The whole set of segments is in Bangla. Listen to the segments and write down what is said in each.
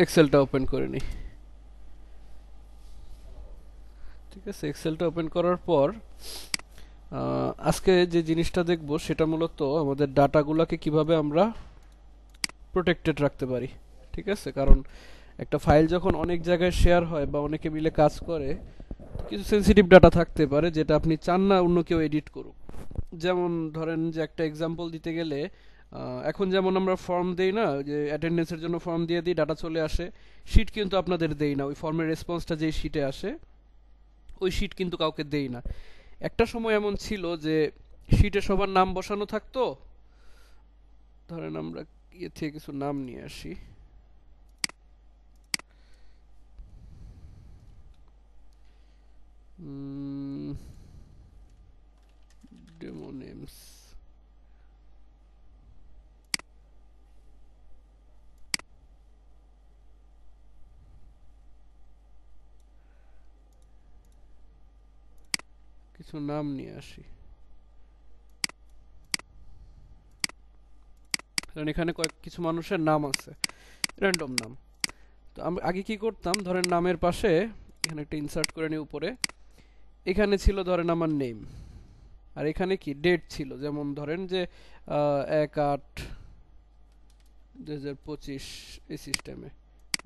এক্সেলটা ওপেন করে নিই। ঠিক আছে, এক্সেলটা ওপেন করার পর আজকে যে জিনিসটা দেখব সেটা মূলত আমাদের ডাটাগুলোকে কিভাবে আমরা প্রোটেক্টেড রাখতে পারি। ঠিক আছে, কারণ একটা ফাইল যখন অনেক জায়গায় শেয়ার হয় বা অনেকে মিলে কাজ করে, কিছু সেনসিটিভ ডাটা থাকতে পারে যেটা আপনি চান না অন্য কেউ এডিট করুক। যেমন ধরেন যে একটা এক্সাম্পল দিতে গেলে, এখন যেমন আমরা ফর্ম দেই না, যে অ্যাটেন্ডেন্সের জন্য ফর্ম দিয়ে দিই, ডাটা চলে আসে, শিট কিন্তু আপনাদের দেই না, ওই ফর্মের রেসপন্সটা যেই শিটে আসে ওই শিট কিন্তু কাউকে দেই না। একটা সময় এমন ছিল যে শিটে সবার নাম বসানো থাকতো। ধরেন আমরা ইয়ে থেকে কিছু নাম নিয়ে আসি। Demo names. কিছু নাম নিয়ে আসি, কারণ এখানে কিছু মানুষের নাম আছে, র্যান্ডম নাম। তো আমি আগে কি করতাম, ধরেন নামের পাশে এখানে একটা ইনসার্ট করে নিই উপরে, এখানে ছিল ধরেন আমার নেম, আর এখানে কি ডেট ছিল, যেমন ধরেন যে 1/8/2025, এই সিস্টেমে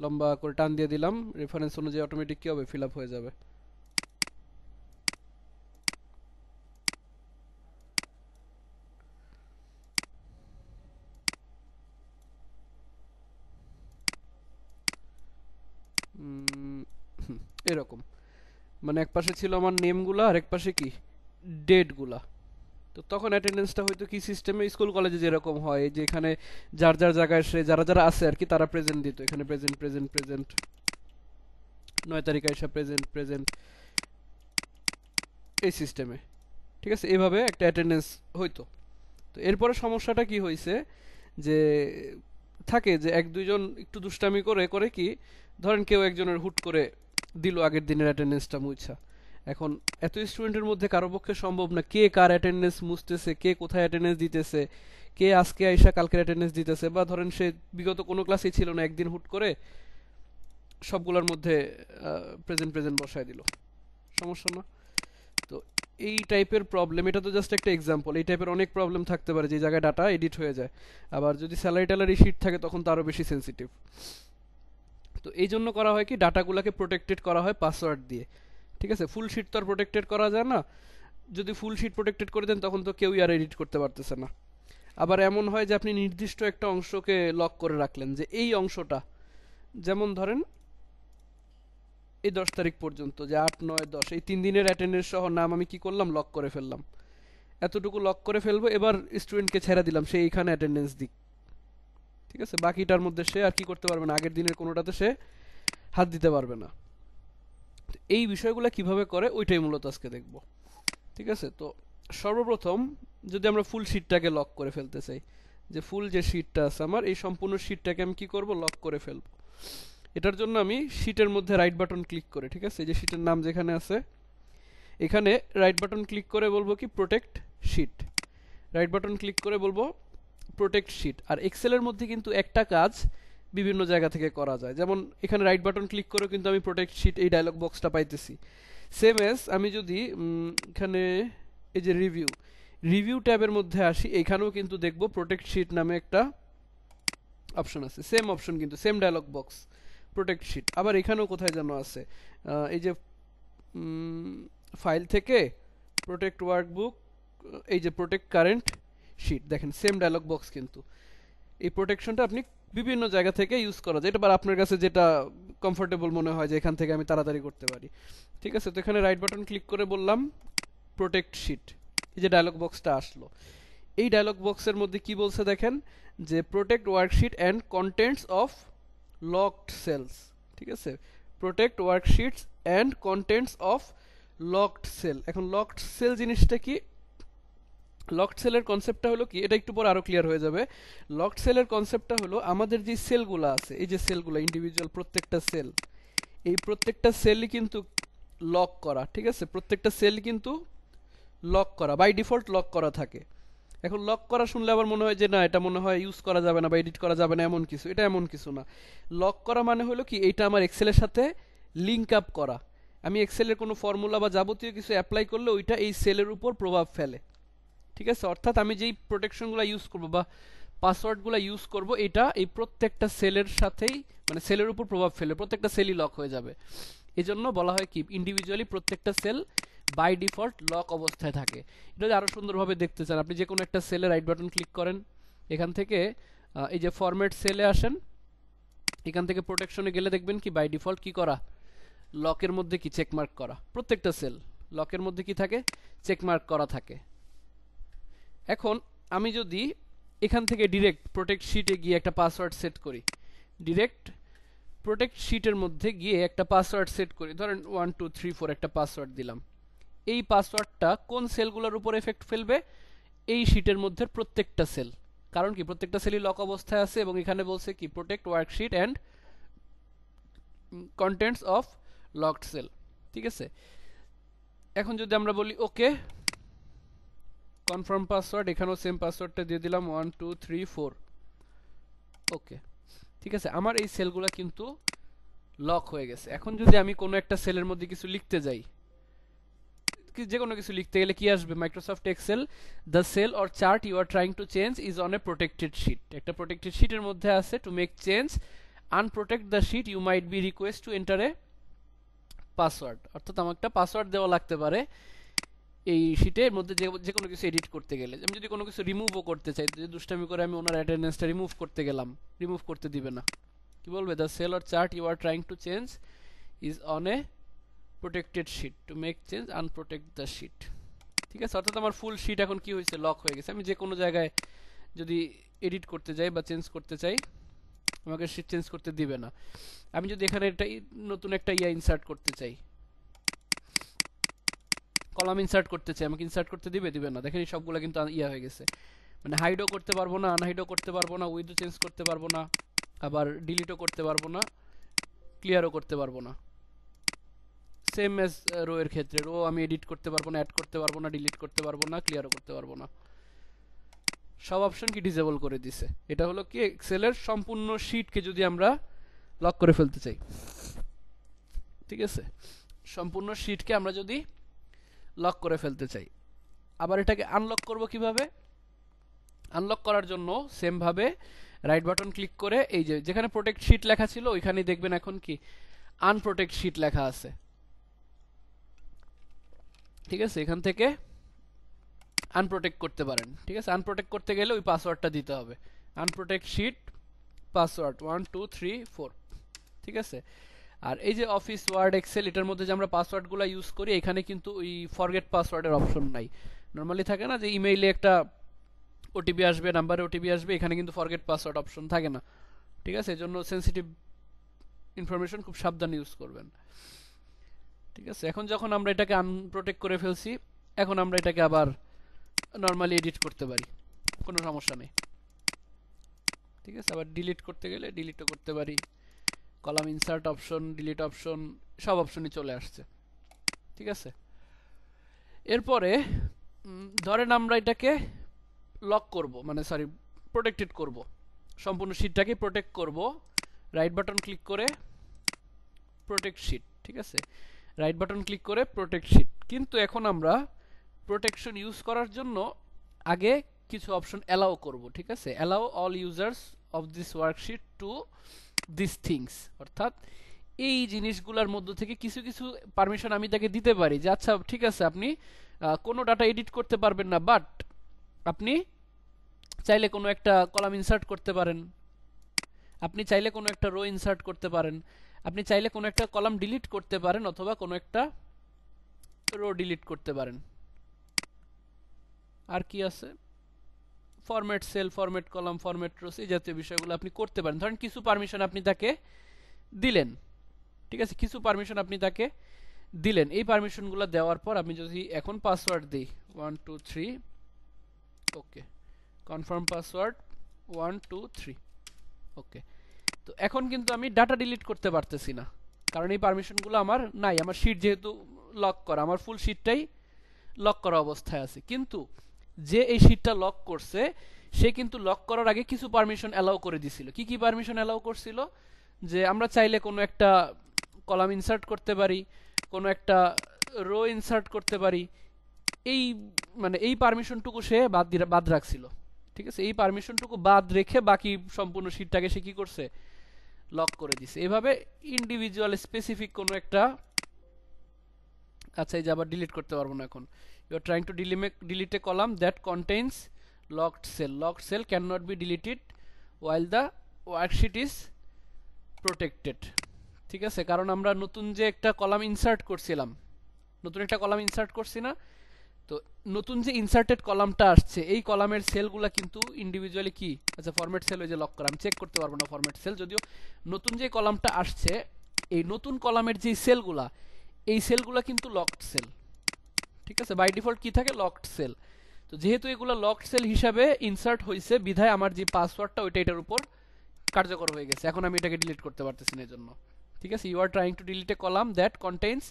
লম্বা করে টান দিয়ে দিলাম, রেফারেন্স অনুযায়ী অটোমেটিক কি হবে, ফিল আপ হয়ে যাবে। উম, এরকম, মানে এক পাশে ছিল আমার নেমগুলা আর এক পাশে কি ডেটগুলা। তো তখন অ্যাটেন্ডেন্সটা হয়তো কি সিস্টেমে, স্কুল কলেজে যেরকম হয় যে এখানে যার যার জায়গায় সে যারা যারা আছে আর কি তারা প্রেজেন্ট দিত, এখানে প্রেজেন্ট প্রেজেন্ট প্রেজেন্ট, 9 তারিখ আইসা প্রেজেন্ট প্রেজেন্ট, এই সিস্টেমে। ঠিক আছে, এইভাবে একটা অ্যাটেন্ডেন্স হইতো। তো এরপরে সমস্যাটা কি হয়েছে, যে থাকে যে এক দুইজন একটু দুষ্টামি করে করে কি, ধরেন কেউ একজনের হুট করে দিল আগের দিনের অ্যাটেন্ডেন্সটা মুছা। এখন এত স্টুডেন্টের মধ্যে কারো পক্ষে সম্ভব না কে কার অ্যাটেন্ডেন্স মুছতেছে, কে কোথায় অ্যাটেন্ডেন্স দিতেছে, কে আজকে আইসা কালকের অ্যাটেন্ডেন্স দিতেছে, বা ধরেন সে বিগত কোনো ক্লাসেই ছিল না, একদিন হুট করে সবগুলোর মধ্যে প্রেজেন্ট প্রেজেন্ট বসায় দিল। সমস্যা না? তো এই টাইপের প্রবলেম, এটা তো জাস্ট একটা এক্সাম্পল, এই টাইপের অনেক প্রবলেম থাকতে পারে যে জায়গায় ডাটা এডিট হয়ে যায়। আবার যদি স্যালারি ট্যালারি শিট থাকে তখন তো আরও বেশি সেন্সিটিভ। তো এই জন্য করা হয় কি, ডাটাগুলোকে প্রোটেক্টেড করা হয় পাসওয়ার্ড দিয়ে। ঠিক আছে, ফুল শিট তো আর প্রোটেক্টেড করা যায় না। যদি ফুল শিট প্রোটেক্টেড করে দেন তখন তো কেউই আর এডিট করতে পারতেছে না। আবার এমন হয় যে আপনি নির্দিষ্ট একটা অংশকে লক করে রাখলেন, যে এই অংশটা, যেমন ধরেন এই 10 তারিখ পর্যন্ত, যে 8 9 10 এই 3 দিনের অ্যাটেন্ডেন্স সহ নাম আমি কি করলাম, লক করে ফেললাম। এতটুকু লক করে ফেলবো, এবার স্টুডেন্টকে ছেড়ে দিলাম সে এইখানে অ্যাটেন্ডেন্স দিক। ঠিক আছে, বাকিটার মধ্যে সে আর কি করতে পারবে না, আগের দিনের কোনোটাতে সে হাত দিতে পারবে না। এই বিষয়গুলো কিভাবে করে ওইটাই মূলত আজকে দেখব। ঠিক আছে, তো সর্বপ্রথম যদি আমরা ফুল শিটটাকে লক করে ফেলতে চাই, যে ফুল যে শিটটা আছে আমার, এই সম্পূর্ণ শিটটাকে আমি কি করব, লক করে ফেলবো। এটার জন্য আমি শিটের মধ্যে রাইট বাটন ক্লিক করে, ঠিক আছে, এই যে শিটের নাম যেখানে আছে এখানে রাইট বাটন ক্লিক করে বলবো কি, protect sheet. Right button click করে বলবো প্রোটেক্ট শিট। আর এক্সেলের মধ্যে কিন্তু একটা কাজ বিভিন্ন জায়গা থেকে করা যায়, যেমন এখানে রাইট বাটন ক্লিক করেও কিন্তু আমি প্রোটেক্ট শিট এই ডায়লগ বক্সটা পাইতেছি। সেম এস আমি যদি এখানে এই যে রিভিউ, রিভিউ ট্যাবের মধ্যে আসি, এখানেও কিন্তু দেখবো প্রোটেক্ট শিট নামে একটা অপশন আছে, সেম অপশন কিন্তু same dialog box, protect sheet. আবার এখানেও কোথায় যেন আছে, এই যে ফাইল থেকে প্রোটেক্ট ওয়ার্কবুক, এই যে প্রোটেক্ট কারেন্ট শিট, দেখেন সেম ডায়লগ বক্স কিন্তু। এই প্রোটেকশনটা আপনি বিভিন্ন জায়গা থেকে ইউজ করা যায়, এটা আবার আপনার কাছে যেটা কমফোর্টেবল মনে হয় যে এখান থেকে আমি তাড়াতাড়ি করতে পারি। ঠিক আছে, তো এখানে রাইট বাটন ক্লিক করে বললাম প্রোটেক্ট শিট, এই যে ডায়লগ বক্সটা আসলো, এই ডায়লগ বক্সের মধ্যে কি বলছে দেখেন, যে protect worksheet and contents of locked cells. ঠিক আছে, protect worksheets and contents of locked cell. এখন লকড সেল জিনিসটা কি, লকড সেলের কনসেপ্টটা হলো কি, এটা একটু পর আরো ক্লিয়ার হয়ে যাবে। লকড সেলের কনসেপ্টটা হলো আমাদের যে সেলগুলো আছে, এই যে সেলগুলো ইন্ডিভিজুয়াল প্রত্যেকটা সেল, এই প্রত্যেকটা সেলই কিন্তু লক করা। ঠিক আছে, প্রত্যেকটা সেল কিন্তু লক করা, বাই ডিফল্ট লক করা থাকে। এখন লক করা শুনলে আবার মনে হয় যে না, এটা মনে হয় ইউজ করা যাবে না বা এডিট করা যাবে না, এমন কিছু। এটা এমন কিছু না। লক করা মানে হলো কি, এটা আমার এক্সেলের সাথে লিঙ্ক আপ করা। আমি এক্সেলের কোনো ফর্মুলা বা যাবতীয় কিছু অ্যাপ্লাই করলে ওইটা এই সেলের উপর প্রভাব ফেলে। ঠিক আছে, অর্থাৎ আমি যেই প্রোটেকশনগুলো ইউজ করব বা পাসওয়ার্ডগুলো ইউজ করব, এটা এই প্রত্যেকটা সেলের সাথেই, মানে সেলের উপর প্রভাব ফেলে, প্রত্যেকটা সেলই লক হয়ে যাবে। এই জন্য বলা হয় কি, ইন্ডিভিজুয়ালি প্রত্যেকটা সেল বাই ডিফল্ট লক অবস্থায় থাকে। এটা যদি আরও সুন্দরভাবে দেখতে চান, আপনি যে কোনো একটা সেলে রাইট বাটন ক্লিক করেন, এখান থেকে এই যে ফরম্যাট সেলে আসেন, এখান থেকে প্রোটেকশনে গেলে দেখবেন কি বাই ডিফল্ট কি করা, লকের মধ্যে কি চেকমার্ক করা। প্রত্যেকটা সেল লকের মধ্যে কি থাকে, চেকমার্ক করা থাকে। এখন আমি যদি এখান থেকে ডিরেক্ট প্রোটেক্ট শিটে গিয়ে একটা পাসওয়ার্ড সেট করি, ডিরেক্ট প্রোটেক্ট শিটের মধ্যে গিয়ে একটা পাসওয়ার্ড সেট করি, ধরেন 1234 একটা পাসওয়ার্ড দিলাম, এই পাসওয়ার্ডটা কোন সেলগুলোর উপর এফেক্ট ফেলবে, এই শিটের মধ্যে প্রত্যেকটা সেল। কারণ কি, প্রত্যেকটা সেলই লক অবস্থায় আছে এবং এখানে বলছে কি protect worksheet and contents of locked cell. ঠিক আছে, এখন যদি আমরা বলি ওকে কনফার্ম পাসওয়ার্ড, এখানেও সেম পাসওয়ার্ডটা দিয়ে দিলাম 1234, ওকে। ঠিক আছে, আমার এই সেলগুলো কিন্তু লক হয়ে গেছে। এখন যদি আমি কোনো একটা সেলের মধ্যে কিছু লিখতে যাই, যে কোনো কিছু লিখতে গেলে কি আসবে, Microsoft Excel the cell or chart you are trying to change is on a protected sheet. একটা প্রোটেক্টেড শিটের মধ্যে আছে, to make change unprotect the sheet you might be requested to enter a password. অর্থাৎ আমার একটা পাসওয়ার্ড দেওয়া লাগতে পারে এই শিটের মধ্যে যে কোনো কিছু এডিট করতে গেলে। আমি যদি কোনো কিছু রিমুভও করতে চাই, যে দুষ্টামি করে আমি ওনার অ্যাটেন্ডেন্সটা রিমুভ করতে গেলাম, রিমুভ করতে দিবে না। কি বলবে, the cell or chart you are trying to change is on a protected sheet, to make change unprotect the sheet. ঠিক আছে, অর্থাৎ আমার ফুল শিট এখন কি হয়েছে, লক হয়ে গেছে। আমি যে কোনো জায়গায় যদি এডিট করতে যাই বা চেঞ্জ করতে চাই, আমাকে শিট চেঞ্জ করতে দিবে না। আমি যদি এখানে একটা নতুন একটা ইনসার্ট করতে চাই, কলাম ইনসার্ট করতে চাই, আমাকে ইনসার্ট করতে দিবে না। দেখেন সবগুলো কিন্তু হয়ে গেছে, মানে হাইডও করতে পারবো না, আনহাইডও করতে পারবো না, উইথও চেঞ্জ করতে পারবো না, আবার ডিলিটও করতে পারবো না, ক্লিয়ারও করতে পারবো না। সেম এজ রো এর ক্ষেত্রে, রো আমি এডিট করতে পারবো না, অ্যাড করতে পারবো না, ডিলিট করতে পারবো না, ক্লিয়ারও করতে পারবো না। সব অপশন কি ডিসেবল করে দিছে। এটা হলো কি এক্সেলের সম্পূর্ণ শিটকে যদি আমরা লক করে ফেলতে চাই। ঠিক আছে, সম্পূর্ণ শিটকে আমরা যদি লক করে ফেলতে চাই, আবার এটাকে আনলক করব কিভাবে? আনলক করার জন্য সেম ভাবে রাইট বাটন ক্লিক করে এই যে যেখানে প্রোটেক্ট শিট লেখা ছিল ওইখানেই দেখবেন এখন কি আনপ্রোটেক্ট শিট লেখা আছে। ঠিক আছে, এখান থেকে আনপ্রোটেক্ট করতে পারেন। ঠিক আছে, আনপ্রোটেক্ট করতে গেলে ওই পাসওয়ার্ডটা দিতে হবে, আনপ্রোটেক্ট শিট পাসওয়ার্ড 1234। ঠিক আছে, আর এই যে অফিস ওয়ার্ড এক্সেল এটার মধ্যে যে আমরা পাসওয়ার্ডগুলো ইউজ করি, এখানে কিন্তু ওই ফরগেট পাসওয়ার্ডের অপশন নাই। নর্মালি থাকে না যে ইমেইলে একটা ওটিপি আসবে, নাম্বারে ওটিপি আসবে, এখানে কিন্তু ফরগেট পাসওয়ার্ড অপশন থাকে না। ঠিক আছে, এজন্য সেনসিটিভ ইনফরমেশন খুব সাবধানে ইউজ করবেন। ঠিক আছে, এখন যখন আমরা এটাকে আনপ্রোটেক্ট করে ফেলছি, এখন আমরা এটাকে আবার নর্মালি এডিট করতে পারি, কোনো সমস্যা নেই। ঠিক আছে, আবার ডিলিট করতে গেলে ডিলিটও করতে পারি, column insert option, delete option, সব অপশনই চলে আসছে। ঠিক আছে, এরপরে ধরেন আমরা এটাকে লক করব, মানে সরি প্রোটেক্টেড করব, সম্পূর্ণ শিটটাকে প্রোটেক্ট করব। রাইট বাটন ক্লিক করে প্রোটেক্ট শিট। ঠিক আছে, রাইট বাটন ক্লিক করে প্রোটেক্ট শিট। কিন্তু এখন আমরা প্রোটেকশন ইউজ করার জন্য আগে কিছু অপশন অ্যালাউ করব। ঠিক আছে, allow all users of this worksheet to this things, অর্থাৎ এই জিনিসগুলোর মধ্য থেকে কিছু কিছু পারমিশন আমি তাকে দিতে পারি যে আচ্ছা ঠিক আছে আপনি কোনো ডাটা এডিট করতে পারবেন না, বাট আপনি চাইলে কোনো একটা কলাম ইনসার্ট করতে পারেন, আপনি চাইলে কোনো একটা রো ইনসার্ট করতে পারেন, আপনি চাইলে কোনো একটা কলাম ডিলিট করতে পারেন, অথবা কোনো একটা রো ডিলিট করতে পারেন। আর কি আছে, format sell, format column, format rose, এই জাতীয় বিষয়গুলো আপনি করতে পারেন। ধরেন কিছু পারমিশন আপনি তাকে দিলেন। ঠিক আছে, কিছু পারমিশন আপনি তাকে দিলেন। এই পারমিশনগুলো দেওয়ার পর আমি যদি এখন পাসওয়ার্ড দিই 123, ওকে, কনফার্ম পাসওয়ার্ড 123, ওকে। তো এখন কিন্তু আমি ডাটা ডিলিট করতে পারতেছি না, কারণ এই পারমিশনগুলো আমার নাই। আমার শিট যেহেতু লক করা, আমার ফুল শিটটাই লক করা অবস্থায় আছে। কিন্তু যে এই শীটটা লক করছে সে কিন্তু লক করার আগে কিছু পারমিশন অ্যালাউ করে দিছিল। কি কি পারমিশন অ্যালাউ করছিল? যে আমরা চাইলে কোনো একটা কলাম ইনসার্ট করতে পারি, কোনো একটা রো ইনসার্ট করতে পারি, এই মানে এই পারমিশনটুকু সে বাদ রাখছিল। ঠিক আছে, এই পারমিশনটুকু বাদ রেখে বাকি সম্পূর্ণ শীটটাকে সে কি করছে, লক করে দিছে। এভাবে ইন্ডিভিজুয়াল স্পেসিফিক কোনো একটা, আচ্ছা এই যে আবার ডিলিট করতে পারবো না এখন। You are trying to delete a column that contains locked cell, locked cell can not be deleted while the worksheet is protected. ঠিক আছে, কারণ আমরা নতুন যে একটা কলাম ইনসার্ট করছিলাম, নতুন একটা কলাম ইনসার্ট করছি না, তো নতুন যে ইনসার্টেড কলামটা আসছে এই কলামের সেলগুলা কিন্তু ইন্ডিভিজুয়ালি কি, আচ্ছা ফরম্যাট সেল ওই যে লক করা, আমি চেক করতে পারবো না ফরম্যাট সেল, যদিও নতুন যে কলামটা আসছে এই নতুন কলামের যে সেলগুলা, এই সেলগুলা কিন্তু লকড সেল। ঠিক আছে, বাই ডিফল্ট কি থাকে, লকড সেল। তো যেহেতু এগুলো লকড সেল হিসাবে ইনসার্ট হয়েছে বিধায় আমার যে পাসওয়ার্ডটা ওইটা এটার উপর কার্যকর হয়ে গেছে, এখন আমি এটাকে ডিলিট করতে পারতেছি না এজন্য। ঠিক আছে, you are trying to delete a column that contains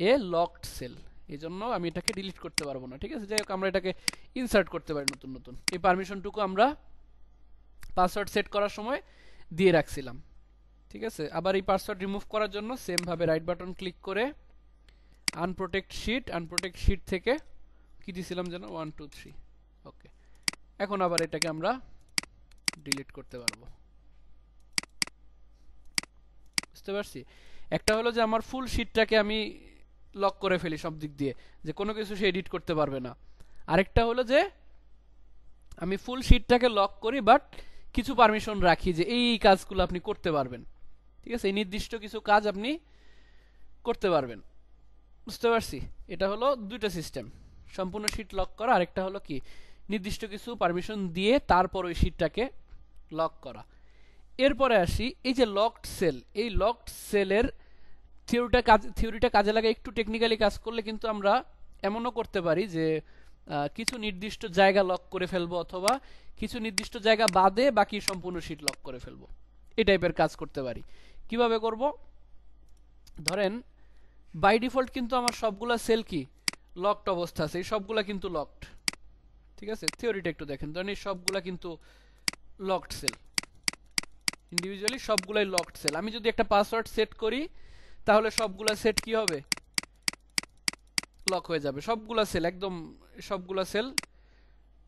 a locked cell, এই জন্য আমি এটাকে ডিলিট করতে পারবো না। ঠিক আছে, যাই হোক আমরা এটাকে ইনসার্ট করতে পারি নতুন নতুন, এই পারমিশনটুকু আমরা পাসওয়ার্ড সেট করার সময় দিয়ে রাখছিলাম। ঠিক আছে, আবার এই পাসওয়ার্ড রিমুভ করার জন্য সেম ভাবে রাইট বাটন ক্লিক করে আনপ্রোটেক্ট শিট থেকে কি দিছিলাম যেন 1 2 3, ওকে। এখন আবার এটাকে আমরা ডিলিট করতে পারবো। বুঝতে পারছি, একটা হলো যে আমার ফুল শিটটাকে আমি লক করে ফেলি সব দিক দিয়ে, যে কোনো কিছু সে এডিট করতে পারবে না। আরেকটা হলো যে আমি ফুল শিটটাকে লক করি বাট কিছু পারমিশন রাখি যে এই কাজগুলো আপনি করতে পারবেন। ঠিক আছে, এই নির্দিষ্ট কিছু কাজ আপনি করতে পারবেন। বুঝতে পারছি, এটা হলো দুইটা সিস্টেম, সম্পূর্ণ শিট লক করা, আরেকটা হলো কি নির্দিষ্ট কিছু পারমিশন দিয়ে তারপর ওই শিটটাকে লক করা। এরপরে আসি এই যে লকড সেল, এই লকড সেলের থিওরিটা কাজে লাগে একটু টেকনিক্যালি কাজ করলে কিন্তু আমরা এমনও করতে পারি যে কিছু নির্দিষ্ট জায়গা লক করে ফেলবো, অথবা কিছু নির্দিষ্ট জায়গা বাদে বাকি সম্পূর্ণ শিট লক করে ফেলবো, এই টাইপের কাজ করতে পারি। কিভাবে করব, ধরেন বাই ডিফল্ট কিন্তু আমার সবগুলা সেল কি লকড অবস্থা আছে, এই সবগুলা কিন্তু লকড। ঠিক আছে, থিওরিটা একটু দেখেন, ধরেন এই সবগুলা কিন্তু লকড সেল, ইন্ডিভিজুয়ালি সবগুলাই লকড সেল। আমি যদি একটা পাসওয়ার্ড সেট করি তাহলে সবগুলা সেট কি হবে, লক হয়ে যাবে, সবগুলা সেল একদম সবগুলা সেল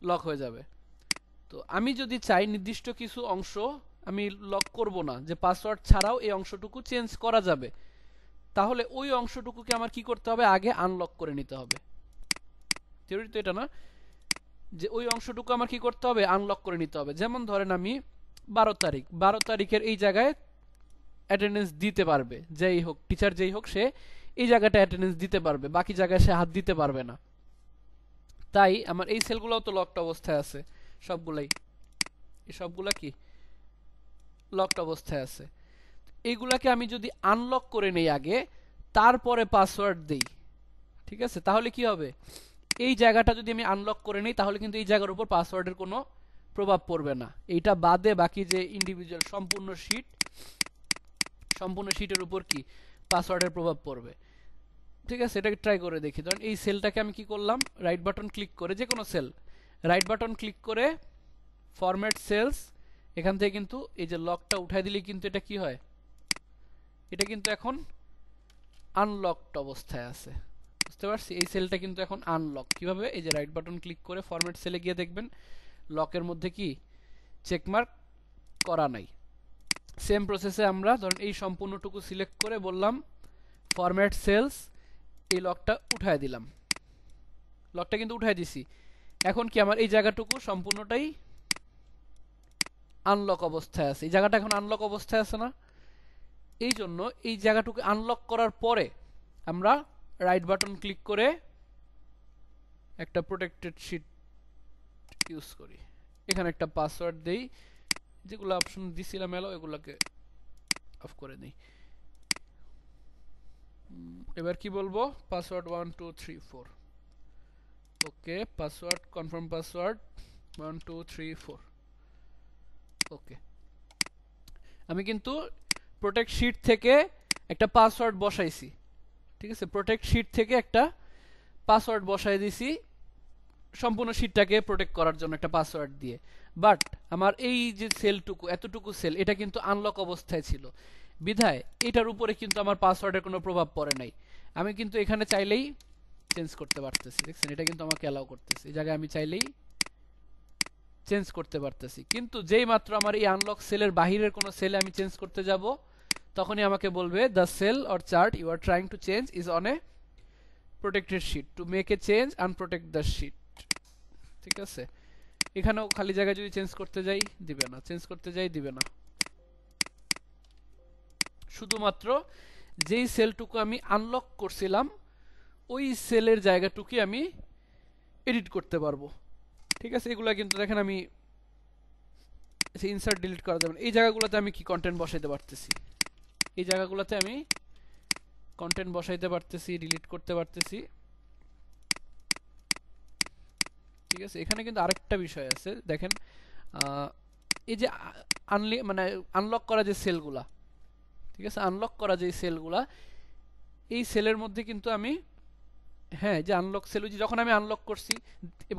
লক হয়ে যাবে। তো আমি যদি চাই নির্দিষ্ট কিছু অংশ আমি লক করব না, যে পাসওয়ার্ড ছাড়াও এই অংশটুকু চেঞ্জ করা যাবে, তাহলে ওই অংশটুকুকে আমার কি করতে হবে, আগে আনলক করে নিতে হবে। থিওরি তো এটা না, যে ওই অংশটুকু আমার কি করতে হবে, আনলক করে নিতে হবে। যেমন ধরেন আমি 12 তারিখের এই জায়গায় অ্যাটেন্ডেন্স দিতে পারবে, যেই হোক টিচার যেই হোক সে এই জায়গাটা অ্যাটেন্ডেন্স দিতে পারবে, বাকি জায়গায় সে হাত দিতে পারবে না। তাই আমার এই সেলগুলোও তো লকড অবস্থায় আছে, সবগুলাই, এই সবগুলা কি লকড অবস্থায় আছে। এইগুলাকে আমি যদি আনলক করে নেই আগে, তারপরে পাসওয়ার্ড দেই, ঠিক আছে, তাহলে কি হবে, এই জায়গাটা যদি আমি আনলক করে নেই তাহলে কিন্তু এই জায়গার উপর পাসওয়ার্ডের কোনো প্রভাব পড়বে না। এইটা বাদে বাকি যে ইন্ডিভিজুয়াল সম্পূর্ণ শিটের উপর কি পাসওয়ার্ডের প্রভাব পড়বে। ঠিক আছে, এটাকে ট্রাই করে দেখি। ধরেন এই সেলটাকে আমি কি করলাম, রাইট বাটন ক্লিক করে, যে কোনো সেল রাইট বাটন ক্লিক করে ফরম্যাট সেলস, এখান থেকে কিন্তু এই যে লকটা উঠাই দিলে কিন্তু এটা কি হয়, এটা কিন্তু এখন আনলকড অবস্থায় আছে। বুঝতে পারছি, এই সেলটা কিন্তু এখন আনলক। কিভাবে, এই যে রাইট বাটন ক্লিক করে ফরম্যাট সেলে গিয়ে দেখবেন লকের মধ্যে কি চেকমার্ক করা নাই। সেম প্রসেসে আমরা ধরেন এই সম্পূর্ণটুকু সিলেক্ট করে বললাম ফরম্যাট সেলস, এই লকটা উঠায় দিলাম, লকটা কিন্তু উঠায় দিছি। এখন কি আমার এই জায়গাটুকু সম্পূর্ণটাই আনলক অবস্থায় আছে, এই জায়গাটা এখন আনলক অবস্থায় আছে না, এই জন্য এই জায়গাটুকু আনলক করার পরে আমরা রাইট বাটন ক্লিক করে একটা প্রোটেক্টেড শিট ইউজ করি, এখানে একটা পাসওয়ার্ড দেই, যেগুলো অপশন দিছিলাম এলো এগুলোকে অফ করে দেই। এবার কি বলবো, পাসওয়ার্ড 1 2 3 4, ওকে, পাসওয়ার্ড কনফার্ম পাসওয়ার্ড 1 2 3 4, ওকে। আমি কিন্তু প্রোটেক্ট শিট থেকে একটা পাসওয়ার্ড বসাইছি, ঠিক আছে, প্রোটেক্ট শিট থেকে একটা পাসওয়ার্ড বসাই দিছি। সম্পূর্ণ শীটটাকে প্রোটেক্ট করার জন্য একটা পাসওয়ার্ড দিয়ে। বাট আমার এই যে সেলটুকু, এতটুকু সেল, এটা কিন্তু আনলক অবস্থায় ছিল, বিধায় এটার উপরে কিন্তু আমার পাসওয়ার্ডের কোনো প্রভাব পড়ে নাই। আমি কিন্তু এখানে চাইলেই চেঞ্জ করতে পারতেছি, দেখছেন? এটা কিন্তু আমাকে অ্যালাউ করতেছে, এই জায়গায় আমি চাইলেই চেঞ্জ করতে পারতেছি। কিন্তু যেই মাত্র আমার এই আনলক সেলের বাহিরের কোনো সেলে আমি চেঞ্জ করতে যাব, তখনই আমাকে বলবে the cell or chart you are trying to change is on a protected sheet, to make a change unprotect the sheet. ঠিক আছে, এখানেও খালি জায়গায় যদি চেঞ্জ করতে যাই দিবে না, চেঞ্জ করতে যাই দিবে না। শুধুমাত্র যেই সেলটুকু আমি আনলক করছিলাম ওই সেলের জায়গাটুকুই আমি এডিট করতে পারবো। ঠিক আছে, এগুলা কিন্তু দেখেন আমি ইনসার্ট ডিলিট করা যাবে না। এই জায়গাগুলোতে আমি কি কন্টেন্ট বসাইতে পারতেছি, এই জায়গাগুলোতে আমি কন্টেন্ট বসাইতে পারতেছি, ডিলিট করতে পারতেছি। ঠিক আছে, এখানে কিন্তু আরেকটা বিষয় আছে, দেখেন এই যে মানে আনলক করা যে সেলগুলা, ঠিক আছে, আনলক করা যে সেলগুলা, এই সেলের মধ্যে কিন্তু আমি, হ্যাঁ, যে আনলক সেল, যখন আমি আনলক করছি,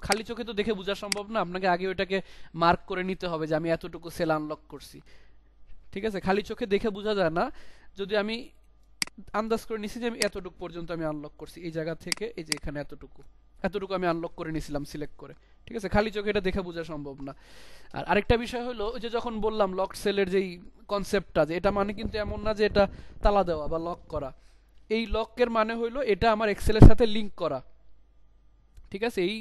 খালি চোখে তো দেখে বোঝা সম্ভব না, আপনাকে আগে ওইটাকে মার্ক করে নিতে হবে যে আমি এতটুকু সেল আনলক করছি। ঠিক আছে, খালি চোখে দেখে বোঝা যায় না। যদি আমি আন্দাজ করে নিছি যে আমি এতটুকু পর্যন্ত আমি আনলক করছি, এই জায়গা থেকে এই যে এখানে এতটুকু এতটুকু আমি আনলক করে নিছিলাম সিলেক্ট করে। ঠিক আছে, খালি চোখে এটা দেখে বোঝা সম্ভব না। আর আরেকটা বিষয় হলো, ওই যে যখন বললাম লকড সেলের যেই কনসেপ্টটা, যে এটা মানে কিন্তু এমন না যে এটা তালা দেওয়া বা লক করা। এই লকের মানে হইলো এটা আমার এক্সেলের সাথে লিংক করা। ঠিক আছে, এই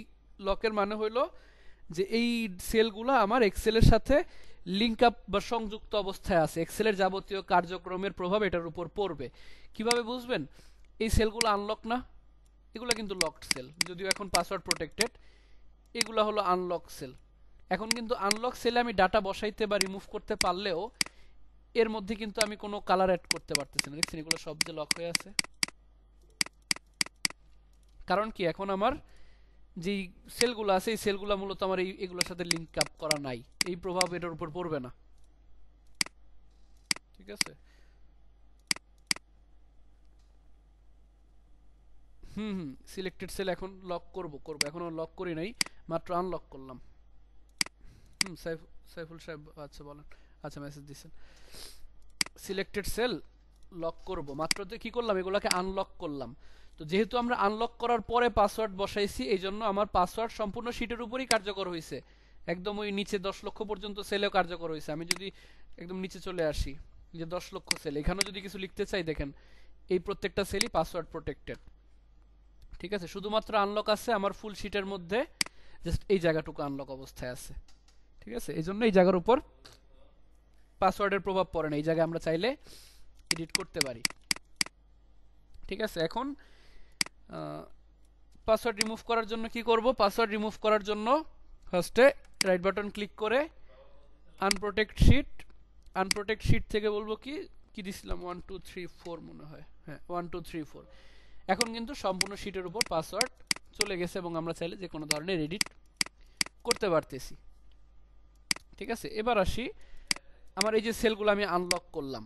লকের মানে হইলো যে এই সেলগুলো আমার এক্সেলের সাথে লিংক আপ বা সংযুক্ত অবস্থায় আছে, এক্সেলের যাবতীয় কার্যক্রমের প্রভাব এটার উপর পড়বে। কিভাবে বুঝবেন? এই সেলগুলো আনলক না, এগুলো কিন্তু লকড সেল, যদিও এখন পাসওয়ার্ড প্রোটেক্টেড, এগুলো হলো আনলক সেল। এখন কিন্তু আনলক সেলে আমি ডাটা বসাইতে বা রিমুভ করতে পারলেও এর মধ্যে কিন্তু আমি কোনো কালার অ্যাড করতে পারতেছি না। দেখছেন এগুলো সব যে লক হয়ে আছে, কারণ কি এখন আমার যেই সেলগুলো আছে এই সেলগুলো মূলত আমার এগুলোর সাথে লিংক আপ করা নাই, এই প্রভাব এটার উপর পড়বে না। ঠিক আছে, সিলেক্টেড সেল এখন লক করব, এখনো লক করি নাই, মাত্র আনলক করলাম। সাইফুল সাহেব, আচ্ছা বলেন, আচ্ছা মেসেজ দিচ্ছেন। সিলেক্টেড সেল লক করব, মাত্র তো কি করলাম, এগুলোকে আনলক করলাম। তো যেহেতু আমরা আনলক করার পরে পাসওয়ার্ড বসাইছি, এই জন্য আমার পাসওয়ার্ড সম্পূর্ণ শিটের উপরই কার্যকর হয়েছে, একদম ওই নিচে 10 লক্ষ পর্যন্ত সেলেও কার্যকর হয়েছে। আমি যদি একদম নিচে চলে আসি, যে 10 লক্ষ সেল, এখানেও যদি কিছু লিখতে চাই, দেখেন এই প্রত্যেকটা সেলই পাসওয়ার্ড প্রোটেক্টেড। ঠিক আছে, শুধুমাত্র আনলক আছে আমার ফুল শিটের মধ্যে, জাস্ট এই জায়গাটুকু আনলক অবস্থায় আছে। ঠিক আছে, এই জন্য এই জায়গার উপর পাসওয়ার্ডের প্রভাব পড়ে না, এই জায়গায় আমরা চাইলে এডিট করতে পারি। ঠিক আছে, এখন পাসওয়ার্ড রিমুভ করার জন্য কি করব? পাসওয়ার্ড রিমুভ করার জন্য ফার্স্টে রাইট বাটন ক্লিক করে আনপ্রোটেক্ট শিট, আনপ্রোটেক্ট শিট থেকে বলবো কি কি দিছিলাম, 1 2 3 4 মনে হয়, হ্যাঁ 1 2 3 4। এখন কিন্তু সম্পূর্ণ শিটের উপর পাসওয়ার্ড চলে গেছে এবং আমরা চাইলে যে কোনো ধরনের এডিট করতে পারতেছি। ঠিক আছে, এবার আসি, আমার এই যে সেলগুলো আমি আনলক করলাম,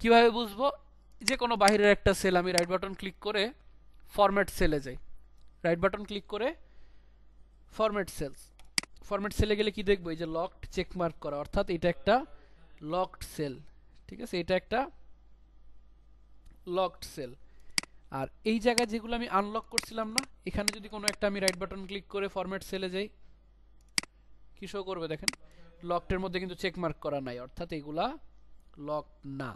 কিভাবে বুঝবো? যে কোনো বাহিরের একটা সেল আমি রাইট বাটন ক্লিক করে ফরম্যাট সেলে যাই, রাইট বাটন ক্লিক করে ফরম্যাট সেলস, ফরম্যাট সেলে গেলে কি দেখবো, এই যে লকড চেক মার্ক করা, অর্থাৎ এটা একটা লকড সেল। ঠিক আছে, এটা একটা লকড সেল। আর এই জায়গায় যেগুলো আমি আনলক করছিলাম না, এখানে যদি কোনো একটা আমি রাইট বাটন ক্লিক করে ফরম্যাট সেলে যাই, কি শো করবে দেখেন, লকডের মধ্যে কিন্তু চেক মার্ক করা নাই, অর্থাৎ এগুলা লক না।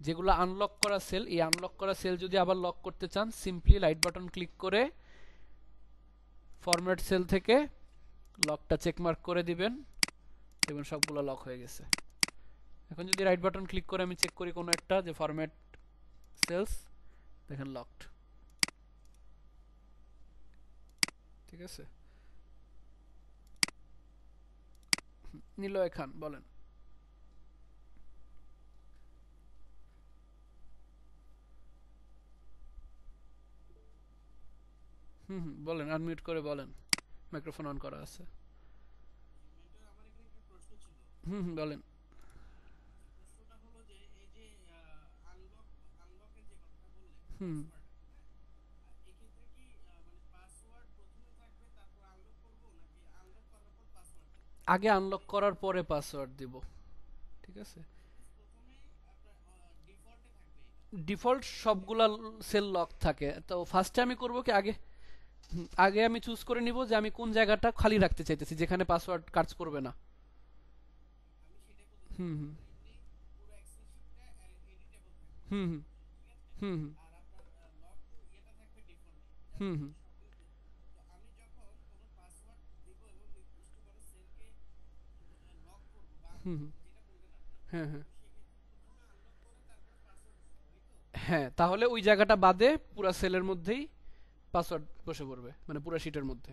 যেগুলো আনলক করা সেল, এই আনলক করা সেল যদি আবার লক করতে চান, সিম্পলি রাইট বাটন ক্লিক করে ফরম্যাট সেল থেকে লকটা চেক মার্ক করে দিবেন, দেখবেন সবগুলো লক হয়ে গেছে। এখন যদি রাইট বাটন ক্লিক করে আমি চেক করি কোনো একটা, যে ফরম্যাট সেলস, দেখেন লকড। ঠিক আছে, নিলয় খান বলেন। বলেন, আনমিউট করে বলেন, মাইক্রোফোন অন করা আছে। বলেন। হুম আগে আনলক করার পরে পাসওয়ার্ড দিব, ঠিক আছে। ডিফল্ট সবগুলা সেল লক থাকে, তো ফার্স্টে আমি করব কি আগে, আগে আমি চুজ করে নিব যে আমি কোন জায়গাটা খালি রাখতে চাইতেছি যেখানে পাসওয়ার্ড কাজ করবে না। হুম হুম হুম হুম হুম হুম হুম হুম হুম হুম, হ্যাঁ হ্যাঁ হ্যাঁ, তাহলে ওই জায়গাটা বাদে পুরা সেলের মধ্যেই পাসওয়ার্ড বসে পড়বে, মানে পুরা শিটের মধ্যে।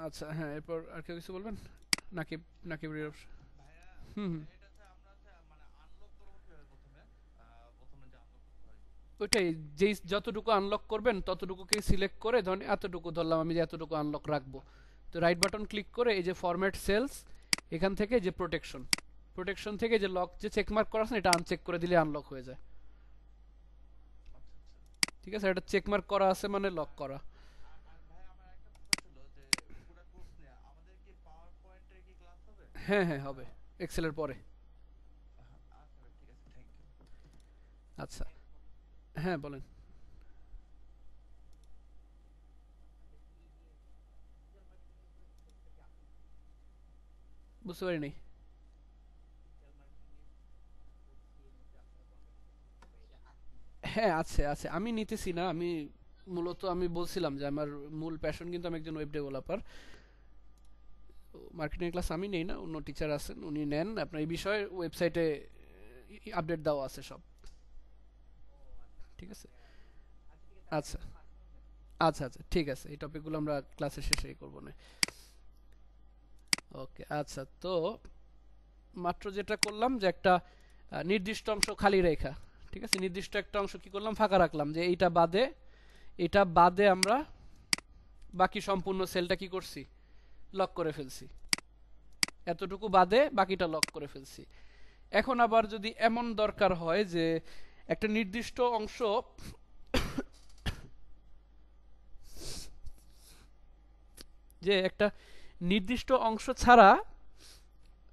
আচ্ছা হ্যাঁ, এরপর আর কেউ কিছু বলবেন নাকি? নাকি হুম হুম, ওইটাই, যেই যতটুকু আনলক করবেন ততটুকুকে সিলেক্ট করে, ধরেন এতটুকু ধরলাম আমি যে এতটুকু আনলক রাখবো, তো রাইট বাটন ক্লিক করে এই যে ফরম্যাট সেলস, এখান থেকে যে প্রোটেকশন, প্রোটেকশন থেকে যে লক যে চেকমার্ক করা আছে না, এটা আনচেক করে দিলে আনলক হয়ে যায়। ঠিক আছে, এটা চেকমার্ক করা আছে মানে লক করা। হ্যাঁ হ্যাঁ হবে, এক্সেলের পরে। আচ্ছা হ্যাঁ বলেন। বুঝতে পারিনি। হ্যাঁ আছে আছে, আমি নিতেছি না, আমি মূলত আমি বলছিলাম যে আমার মূল প্যাশন কিন্তু আমি একজন ওয়েব ডেভেলপার। মার্কেটিং ক্লাস আমি নেই না, অন্য টিচার আছেন উনি নেন, আপনার এই বিষয়ে ওয়েবসাইটে আপডেট দেওয়া আছে সব। ঠিক আছে। আচ্ছা আচ্ছা আচ্ছা ঠিক আছে, এই টপিকগুলো আমরা ক্লাসের শেষেই করবো না। ওকে আচ্ছা, তো মাত্র যেটা করলাম যে একটা নির্দিষ্ট অংশ খালি রেখা, ঠিক আছে, নির্দিষ্ট একটা অংশ কি করলাম ফাঁকা রাখলাম, যে এইটা বাদে, এটা বাদে আমরা বাকি সম্পূর্ণ সেলটা কি করছি, লক করে ফেলছি। এতটুকু বাদে বাকিটা লক করে ফেলছি। এখন আবার যদি এমন দরকার হয় যে একটা নির্দিষ্ট অংশ, যে একটা নির্দিষ্ট অংশ ছাড়া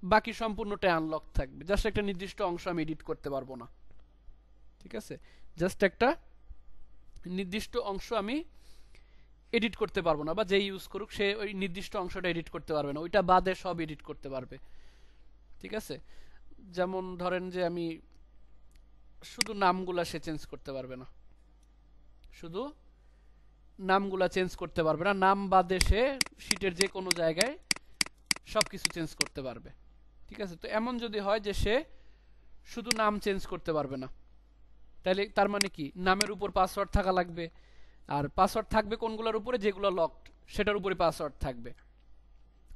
বাকি সম্পূর্ণটাই আনলক থাকবে, জাস্ট একটা নির্দিষ্ট অংশ আমি এডিট করতে পারবো না। ঠিক আছে, জাস্ট একটা নির্দিষ্ট অংশ আমি এডিট করতে পারবো না, বা যে ইউজ করুক সে ওই নির্দিষ্ট অংশটা এডিট করতে পারবে না, ওইটা বাদে সব এডিট করতে পারবে। ঠিক আছে, যেমন ধরেন যে আমি শুধু নামগুলা সে চেঞ্জ করতে পারবে না, শুধু নামগুলা চেঞ্জ করতে পারবে না, নাম বাদে সে শীটের যে কোনো জায়গায় সবকিছু চেঞ্জ করতে পারবে। ঠিক আছে, তো এমন যদি হয় যে সে শুধু নাম চেঞ্জ করতে পারবে না, তাহলে তার মানে কি, নামের উপর পাসওয়ার্ড থাকা লাগবে, আর পাসওয়ার্ড থাকবে কোনগুলোর উপরে, যেগুলো লকড সেটার উপরে পাসওয়ার্ড থাকবে।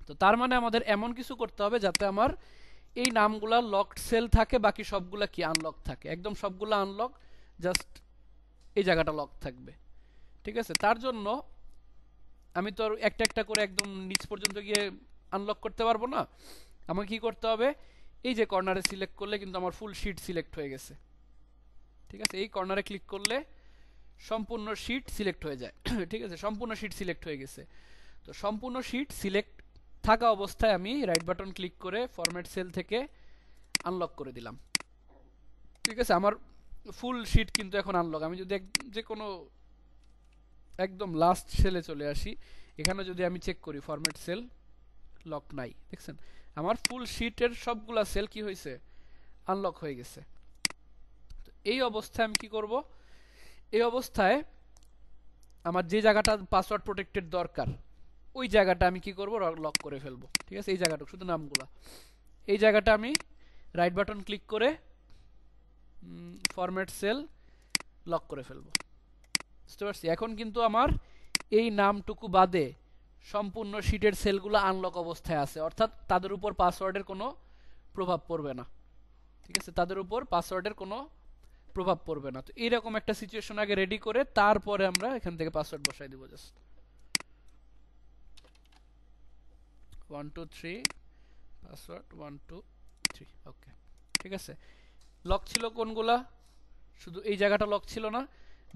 তো তার মানে আমাদের এমন কিছু করতে হবে যাতে আমার এই নামগুলা লকড সেল থাকে, বাকি সবগুলা কি আনলক থাকে, একদম সবগুলা আনলক, জাস্ট এই জায়গাটা লক থাকবে। ঠিক আছে, তার জন্য আমি তো আর একটা একটা করে একদম নিচ পর্যন্ত গিয়ে আনলক করতে পারবো না, আমাকে কি করতে হবে, এই যে কর্নারে সিলেক্ট করলে কিন্তু আমার ফুল শিট সিলেক্ট হয়ে গেছে। ঠিক আছে, এই কর্নারে ক্লিক করলে সম্পূর্ণ শিট সিলেক্ট হয়ে যায়। ঠিক আছে, সম্পূর্ণ শিট সিলেক্ট হয়ে গেছে। তো সম্পূর্ণ শিট সিলেক্ট থাকা অবস্থায় আমি রাইট বাটন ক্লিক করে ফরম্যাট সেল থেকে আনলক করে দিলাম। ঠিক আছে, আমার ফুল শিট কিন্তু এখন আনলক। আমি যদি যে কোনো একদম লাস্ট সেলে চলে আসি, এখানে যদি আমি চেক করি ফরম্যাট সেল, লক নাই, দেখছেন আমার ফুল শিটের সবগুলা সেল কি হয়েছে, আনলক হয়ে গেছে। তো এই অবস্থায় আমি কি করব, এই অবস্থায় আমার যে জায়গাটা পাসওয়ার্ড প্রোটেক্টেড দরকার, ওই জায়গাটা আমি কি করব, লক করে ফেলবো। ঠিক আছে, এই জায়গাটা শুধু নামগুলা, এই জায়গাটা আমি রাইট বাটন ক্লিক করে ফরম্যাট সেল লক করে ফেলবো। বুঝতে পারছি, এখন কিন্তু আমার এই নামটুকু বাদে সম্পূর্ণ শিটের সেলগুলো আনলক অবস্থায় আছে, অর্থাৎ তাদের উপর পাসওয়ার্ডের কোনো প্রভাব পড়বে না। ঠিক আছে, তাদের উপর পাসওয়ার্ডের কোনো প্রভাব পড়বে না। তো এইরকম একটা সিচুয়েশন আগে রেডি করে তারপরে আমরা এখান থেকে পাসওয়ার্ড বসাই দিব, জাস্ট 1 2 3 পাসওয়ার্ড 1 2 3। ওকে, ঠিক আছে। লক ছিল কোনগুলা, শুধু এই জায়গাটা লক ছিল না,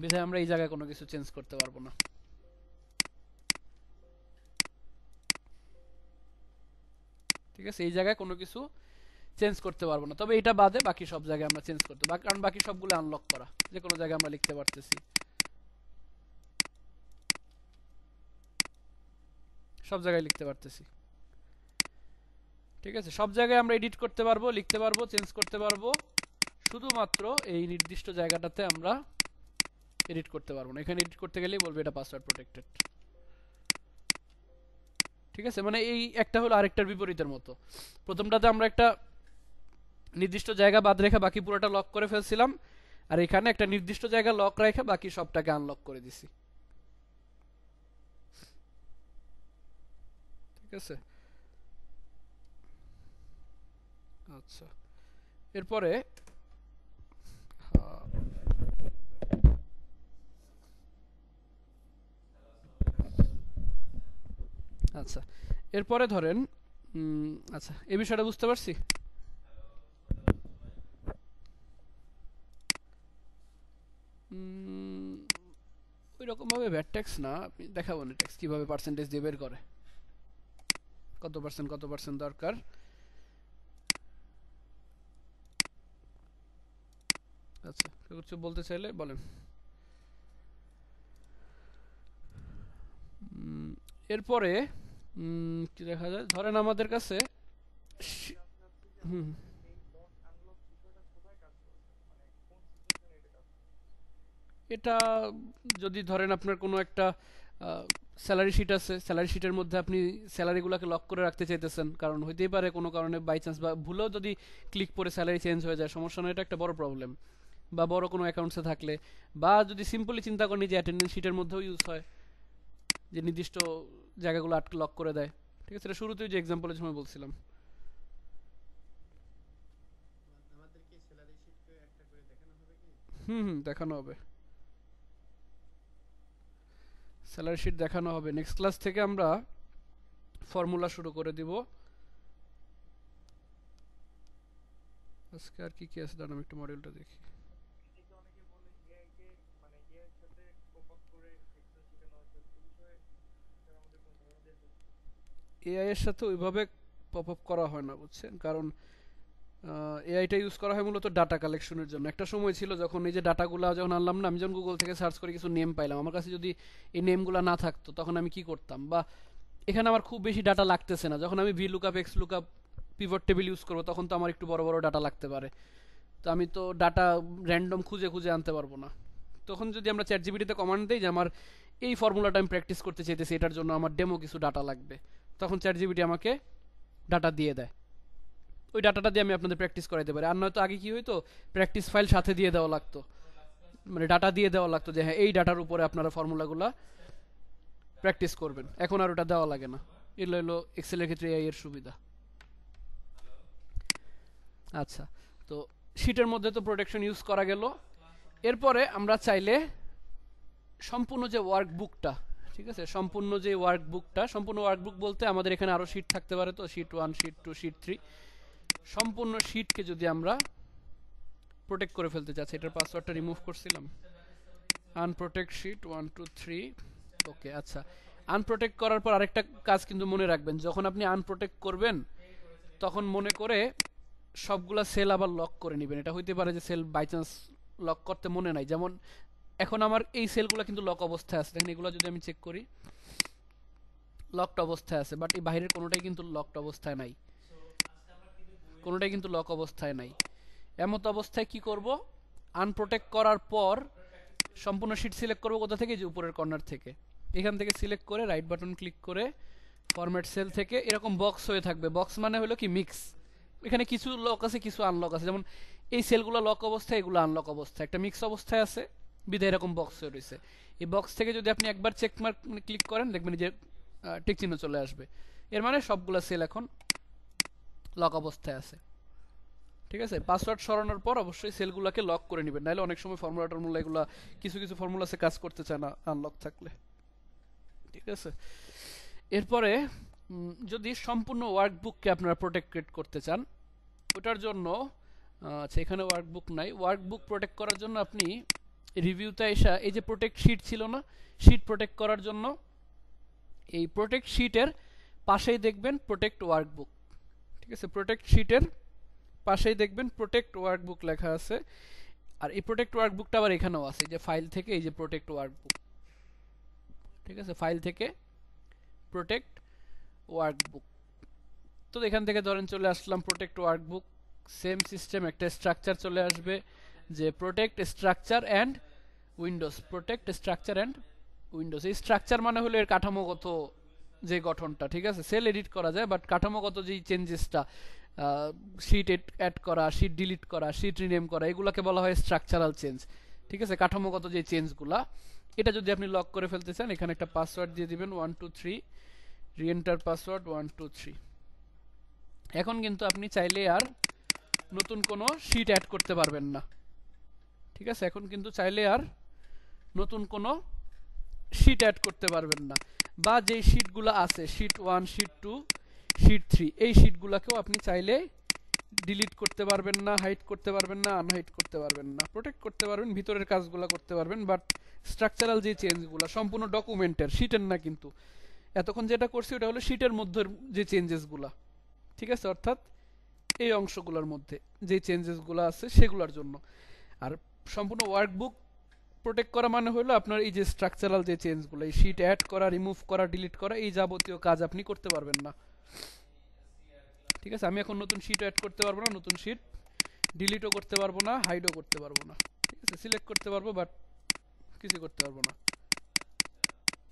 বিধায় আমরা এই জায়গায় কোনো কিছু চেঞ্জ করতে পারবো না। ঠিক আছে, এই জায়গায় কোনো কিছু চেঞ্জ করতে পারবো না, তবে এটা বাদে বাকি সব জায়গায় আমরা চেঞ্জ করতে পারবো, কারণ বাকি সবগুলো আনলক করা, যে কোনো জায়গায় আমরা লিখতে পারতেছি, সব জায়গায় লিখতে পারতেছি। ঠিক আছে, সব জায়গায় আমরা এডিট করতে পারবো, লিখতে পারবো, চেঞ্জ করতে পারবো, শুধুমাত্র এই নির্দিষ্ট জায়গাটাতে আমরা এডিট করতে পারবো না। এখানে এডিট করতে গেলেই বলবে এটা পাসওয়ার্ড প্রোটেক্টেড। ঠিক আছে, মানে এই একটা হলো আরেকটার বিপরীতের মতো। প্রথমটাতে আমরা একটা নির্দিষ্ট জায়গা বাদ রেখে বাকি পুরোটা লক করে ফেলছিলাম, আর এখানে একটা নির্দিষ্ট জায়গা লক রেখে বাকি সবটাকে আনলক করে দিছি। ঠিক আছে, আচ্ছা এরপরে আচ্ছা এরপরে ধরেন আচ্ছা এই বিষয়টা বুঝতে পারছি। ওই রকম ভাবে ভ্যাট ট্যাক্স না, আপনি দেখাবো না ট্যাক্স কিভাবে পার্সেন্টেজ দিয়ে বের করে, কত পার্সেন্ট দরকার। আচ্ছা কেউ কিছু বলতে চাইলে বলেন। এরপরে কি দেখা যায়, ধরেন আমাদের কাছে হুম এটা যদি ধরেন আপনার কোনো একটা স্যালারি শিট আছে, স্যালারি শিটের মধ্যে আপনি স্যালারিগুলোকে লক করে রাখতে চাইতেছেন, কারণ হইতেই পারে কোনো কারণে বাই চান্স বা ভুলেও যদি ক্লিক করে স্যালারি চেঞ্জ হয়ে যায়, সমস্যা নয়, এটা একটা বড় প্রবলেম। বা বড় কোনো অ্যাকাউন্টসে থাকলে, বা যদি সিম্পলি চিন্তা করেন যে অ্যাটেন্ডেন্স শিটের মধ্যেও ইউজ হয়, যে নির্দিষ্ট জায়গাগুলো আটকে লক করে দেয়। ঠিক আছে, এটা শুরুতেই যে এক্সাম্পলের সময় বলছিলাম। দেখানো হবে, স্যালারি শিট দেখানো হবে। নেক্সট ক্লাস থেকে আমরা ফর্মুলা শুরু করে দিব। আজকে আর কি কি আছে দাঁড়ান আমি একটু মডেলটা দেখি। এআই এর সাথে ওইভাবে পপ আপ করা হয় না বুঝছেন, কারণ এআইটা ইউজ করা হয় মূলত ডাটা কালেকশনের জন্য। একটা সময় ছিল যখন এই যে ডাটাগুলো যখন আনলাম না, আমি যখন গুগল থেকে সার্চ করে কিছু নেম পাইলাম, আমার কাছে যদি এই নেমগুলো না থাকতো তখন আমি কি করতাম, বা এখানে আমার খুব বেশি ডাটা লাগতেছে না, যখন আমি V lookup x lookup pivot table use করবো তখন তো আমার একটু বড় বড় ডাটা লাগতে পারে, তো আমি তো ডাটা র্যান্ডম খুঁজে খুঁজে আনতে পারবো না। তখন যদি আমরা চ্যাট জিপিটিতে কমান্ড দিই যে আমার এই ফর্মুলাটা আমি প্র্যাকটিস করতে চাইতেছি, এটার জন্য আমার ডেমো কিছু ডাটা লাগবে, তখন চ্যাট জিপিটি আমাকে ডাটা দিয়ে দেয়। ওই ডাটাটা দিয়ে আমি আপনাদের প্র্যাকটিস করাইতে পারি। আর নয়তো আগে কি হইতো, প্র্যাকটিস ফাইল সাথে দিয়ে দেওয়া লাগতো, মানে ডাটা দিয়ে দেওয়া লাগতো যে হ্যাঁ এই ডাটার উপরে আপনারা ফর্মুলাগুলো প্র্যাকটিস করবেন। এখন আর ওটা দেওয়া লাগে না। এগুলো হলো এক্সেলের ক্ষেত্রে এআই এর সুবিধা। আচ্ছা, তো শিটের মধ্যে তো প্রোটেকশন ইউজ করা গেল। এরপরে আমরা চাইলে সম্পূর্ণ যে ওয়ার্কবুকটা, ঠিক আছে, সম্পূর্ণ যে ওয়ার্কবুকটা, সম্পূর্ণ ওয়ার্কবুক বলতে আমাদের এখানে আরও শিট থাকতে পারে, তো শিট 1 শিট 2 শিট 3, সম্পূর্ণ শিটকে যদি আমরা প্রোটেক্ট করে ফেলতে চাচ্ছি, এটার পাসওয়ার্ডটা রিমুভ করছিলাম, আনপ্রোটেক্ট শিট 1 2 3। ওকে আচ্ছা, আনপ্রোটেক্ট করার পর আরেকটা কাজ কিন্তু মনে রাখবেন, যখন আপনি আনপ্রোটেক্ট করবেন তখন মনে করে সবগুলা সেল আবার লক করে নেবেন। এটা হইতে পারে যে সেল বাই চান্স লক করতে মনে নাই, যেমন এখন আমার এই সেলগুলো কিন্তু লক অবস্থায় আছে, দেখেন এগুলো যদি আমি চেক করি লকড অবস্থায় আছে, বাট এই বাইরের কোনোটাই কিন্তু লকড অবস্থায় নাই, কোনোটাই কিন্তু লক অবস্থায় নাই। এমত অবস্থায় কি করব, আনপ্রোটেক্ট করার পর সম্পূর্ণ শিট সিলেক্ট করব কোথা থেকে, যে উপরের কর্নার থেকে, এখান থেকে সিলেক্ট করে রাইট বাটন ক্লিক করে ফরম্যাট সেল থেকে এরকম বক্স হয়ে থাকবে। বক্স মানে হলো কি মিক্স, এখানে কিছু লক আছে কিছু আনলক আছে, যেমন এই সেলগুলো লক অবস্থায়, এগুলো আনলক অবস্থায়, একটা মিক্স অবস্থায় আছে বিধায় এরকম বক্স হয়ে রয়েছে। এই বক্স থেকে যদি আপনি একবার চেক মার্ক ক্লিক করেন দেখবেন যে টিক চিহ্ন চলে আসবে, এর মানে সবগুলো সেল এখন লক অবস্থায় আছে। ঠিক আছে, পাসওয়ার্ড সরানোর পর অবশ্যই সেলগুলোকে লক করে নেবেন, নাহলে অনেক সময় ফর্মুলা টর্মুলা এগুলো কিছু কিছু ফর্মুলাসে কাজ করতে চায় না আনলক থাকলে। ঠিক আছে, এরপরে যদি সম্পূর্ণ ওয়ার্কবুককে আপনারা প্রোটেক্ট করতে চান, ওটার জন্য আচ্ছা এখানে ওয়ার্কবুক নাই, ওয়ার্কবুক প্রোটেক্ট করার জন্য আপনি রিভিউতে এসে এই যে প্রোটেক্ট শিট ছিল না, শিট প্রোটেক্ট করার জন্য এই প্রোটেক্ট শিটের পাশেই দেখবেন প্রোটেক্ট ওয়ার্কবুক। ঠিক আছে, প্রোটেক্ট শিটের পাশেই দেখবেন প্রোটেক্ট ওয়ার্কবুক লেখা আছে। আর এই প্রোটেক্ট ওয়ার্কবুকটা আবার এখানেও আছে, যে ফাইল থেকে এই যে প্রোটেক্ট ওয়ার্কবুক। ঠিক আছে, ফাইল থেকে প্রোটেক্ট ওয়ার্কবুক। তো এখান থেকে ধরেন চলে আসলাম প্রোটেক্ট ওয়ার্কবুক, সেম সিস্টেম একটা স্ট্রাকচার চলে আসবে যে protect structure and Windows, protect structure and Windows. এই স্ট্রাকচার মানে হলো এর কাঠামোগত যে গঠনটা। ঠিক আছে, সেল এডিট করা যায়, বাট কাঠামোগত যেই চেঞ্জেসটা, শিট অ্যাড করা, শিট ডিলিট করা, শিট রিনেম করা, এগুলোকে বলা হয় স্ট্রাকচারাল চেঞ্জ। ঠিক আছে, কাঠামোগত যে চেঞ্জগুলা, এটা যদি আপনি লক করে ফেলতে চান, এখানে একটা পাসওয়ার্ড দিয়ে দিবেন 123, রিএন্টার পাসওয়ার্ড 123। এখন কিন্তু আপনি চাইলে আর নতুন কোনো শিট অ্যাড করতে পারবেন না। ঠিক আছে, এখন কিন্তু চাইলে আর নতুন কোনো শিট অ্যাড করতে পারবেন না, বা যেই শিটগুলো আছে শিট 1, শিট 2, শিট 3, এই শিটগুলোকেও আপনি চাইলে ডিলিট করতে পারবেন না, হাইড করতে পারবেন না, আনহাইড করতে পারবেন না। প্রোটেক্ট করতে পারবেন, ভিতরের কাজগুলো করতে পারবেন, বাট স্ট্রাকচারাল যে চেঞ্জগুলো সম্পূর্ণ ডকুমেন্টের, শিটের না কিন্তু। এতক্ষণ যেটা করছি ওটা হলো শিটের মধ্যে যে চেঞ্জেসগুলো। ঠিক আছে, অর্থাৎ এই অংশগুলোর মধ্যে যে চেঞ্জেসগুলো আছে সেগুলোর জন্য। আর সম্পূর্ণ ওয়ার্কবুক প্রোটেক্ট করা মানে হলো আপনার এই যে স্ট্রাকচারাল যে চেঞ্জগুলো, এই শিট অ্যাড করা, রিমুভ করা, ডিলিট করা, এই যাবতীয় কাজ আপনি করতে পারবেন না। ঠিক আছে, আমি এখন নতুন শিট অ্যাড করতে পারবো না, নতুন শিট ডিলিটও করতে পারবো না, হাইডও করতে পারবো না। ঠিক আছে, সিলেক্ট করতে পারবো বাট কিছু করতে পারবো না।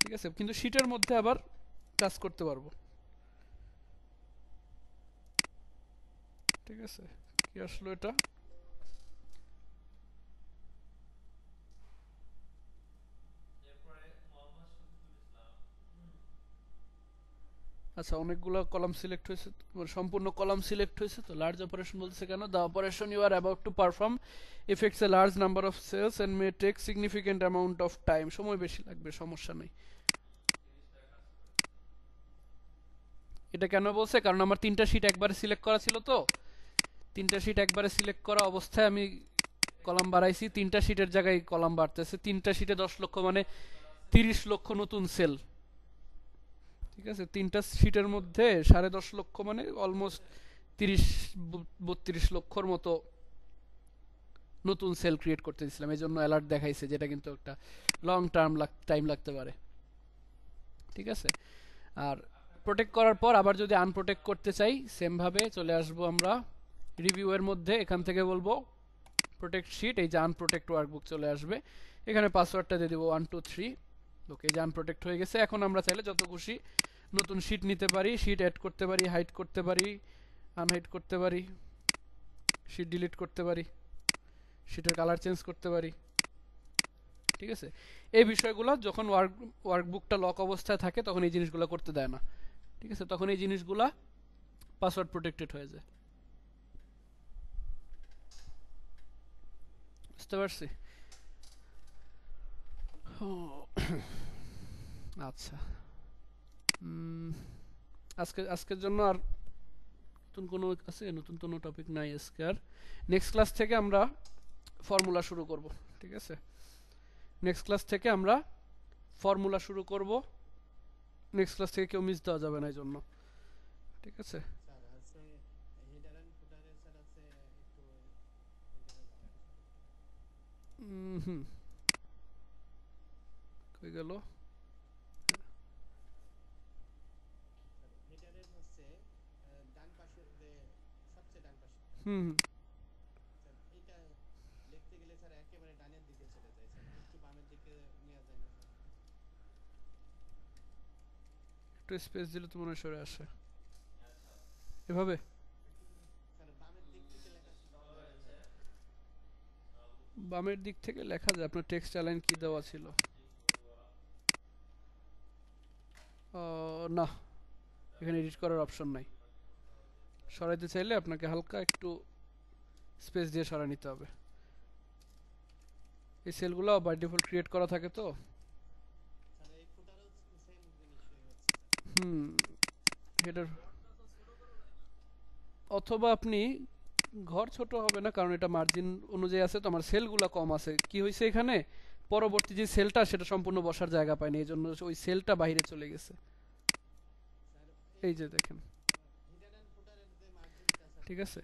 ঠিক আছে, কিন্তু শিটের মধ্যে আবার কাজ করতে পারবো। ঠিক আছে, কি আসলো এটা? আচ্ছা, অনেকগুলো কলাম সিলেক্ট হয়েছে, সম্পূর্ণ কলাম সিলেক্ট হয়েছে। তো লার্জ অপারেশন বলতেছে কেন? The operation you are about to perform affects a large number of cells and may take significant amount of time. সময় বেশি লাগবে, সমস্যা নেই। এটা কেন বলছে? কারণ আমার 3টা শিট একবারে সিলেক্ট করা ছিল, তো 3টা শিট একবারে সিলেক্ট করা অবস্থায় আমি কলাম বাড়াইছি, 3টা শিটের জায়গায় কলাম বাড়তেছে। 3টা শিটে 10 লক্ষ মানে 30 লক্ষ নতুন সেল। ঠিক আছে, 3টা শিটের মধ্যে 10.5 লক্ষ মানে অলমোস্ট 30-32 লক্ষর মতো নতুন সেল ক্রিয়েট করতে দিয়েছিলাম। এই জন্য অ্যালার্ট দেখাইছে, যেটা কিন্তু একটা লং টার্ম টাইম লাগতে পারে। ঠিক আছে, আর প্রোটেক্ট করার পর আবার যদি আনপ্রোটেক্ট করতে চাই, সেম ভাবে চলে আসবো আমরা রিভিউ এর মধ্যে, এখান থেকে বলবো প্রোটেক্ট শিট, এই যে আনপ্রোটেক্ট ওয়ার্কবুক চলে আসবে। এখানে পাসওয়ার্ডটা দিয়ে দেবো 123। ওকে, যে আনপ্রোটেক্ট হয়ে গেছে। এখন আমরা চাইলে যত খুশি নতুন শিট নিতে পারি, শিট অ্যাড করতে পারি, হাইড করতে পারি, আনহাইড করতে পারি, শিট ডিলিট করতে পারি, শিটের কালার চেঞ্জ করতে পারি। ঠিক আছে, এই বিষয়গুলো যখন ওয়ার্কবুকটা লক অবস্থায় থাকে তখন এই জিনিসগুলো করতে দেয় না। ঠিক আছে, তখন এই জিনিসগুলা পাসওয়ার্ড প্রোটেক্টেড হয়ে যায়। বুঝতে পারছি? আচ্ছা, আজকের জন্য আর নতুন কোনো আছে? নতুন কোনো টপিক নাই আজকে আর। নেক্সট ক্লাস থেকে আমরা ফর্মুলা শুরু করব। ঠিক আছে, নেক্সট ক্লাস থেকে আমরা ফর্মুলা শুরু করব। নেক্সট ক্লাস থেকে কেউ মিস দেওয়া যাবে না এই জন্য। ঠিক আছে, হুম, কই গেল? হুম, একটু স্পেস দিলে তো মনে হয় সরে আসে। এভাবে বামের দিক থেকে লেখা যায়। আপনার টেক্সট অ্যালাইন কি দেওয়া ছিল? না, এখানে এডিট করার অপশন নাই। সরাইতে চাইলে আপনাকে হালকা একটু স্পেস দিয়ে সরাই নিতে হবে। এই সেলগুলো বাই ডিফল্ট ক্রিয়েট করা থাকে তো। হেডার, অথবা আপনি ঘর ছোট হবে না, কারণ এটা মার্জিন অনুযায়ী আছে তো, আমার সেলগুলো কম আছে। কি হয়েছে এখানে, পরবর্তী যে সেলটা সেটা সম্পূর্ণ বসার জায়গা পায়নি, এই জন্য ওই সেলটা বাইরে চলে গেছে। এই যে দেখেন, ঠিক আছে।